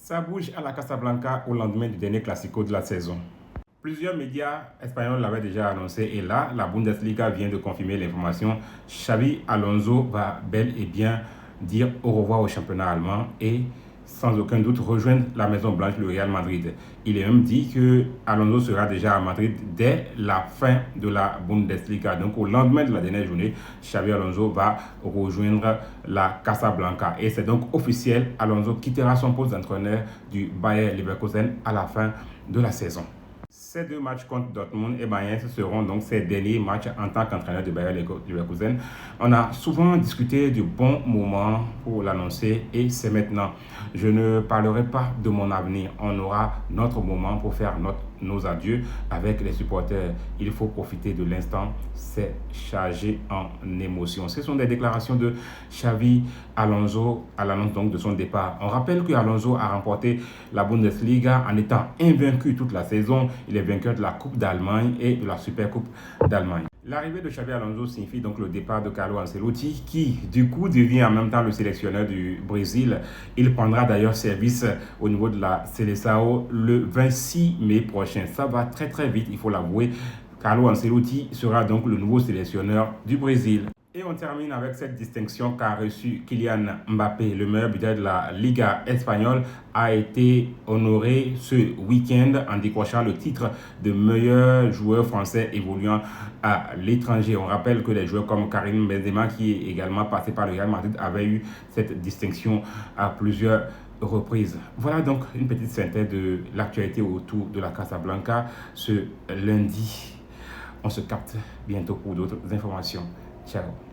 Ça bouge à la Casablanca au lendemain du dernier Classico de la saison. Plusieurs médias espagnols l'avaient déjà annoncé et là, la Bundesliga vient de confirmer l'information. Xabi Alonso va bel et bien dire au revoir au championnat allemand et sans aucun doute rejoindre la Maison Blanche, le Real Madrid. Il est même dit que Alonso sera déjà à Madrid dès la fin de la Bundesliga. Donc au lendemain de la dernière journée, Xabi Alonso va rejoindre la Casablanca. Et c'est donc officiel, Alonso quittera son poste d'entraîneur du Bayer Leverkusen à la fin de la saison. Ces deux matchs contre Dortmund et Bayern seront donc ses derniers matchs en tant qu'entraîneur de Bayer Leverkusen. On a souvent discuté du bon moment pour l'annoncer et c'est maintenant. Je ne parlerai pas de mon avenir. On aura notre moment pour faire nos adieux avec les supporters. Il faut profiter de l'instant. C'est chargé en émotions. Ce sont des déclarations de Xabi Alonso à l'annonce donc de son départ. On rappelle que Alonso a remporté la Bundesliga en étant invaincu toute la saison. Il est vainqueur de la Coupe d'Allemagne et de la Supercoupe d'Allemagne. L'arrivée de Xabi Alonso signifie donc le départ de Carlo Ancelotti qui du coup devient en même temps le sélectionneur du Brésil. Il prendra d'ailleurs service au niveau de la Seleção le 26 mai prochain. Ça va très très vite, il faut l'avouer. Carlo Ancelotti sera donc le nouveau sélectionneur du Brésil. Et on termine avec cette distinction qu'a reçue Kylian Mbappé, le meilleur buteur de la Liga espagnole, a été honoré ce week-end en décrochant le titre de meilleur joueur français évoluant à l'étranger. On rappelle que les joueurs comme Karim Benzema, qui est également passé par le Real Madrid, avaient eu cette distinction à plusieurs reprises. Voilà donc une petite synthèse de l'actualité autour de la Casablanca ce lundi. On se capte bientôt pour d'autres informations. Ciao.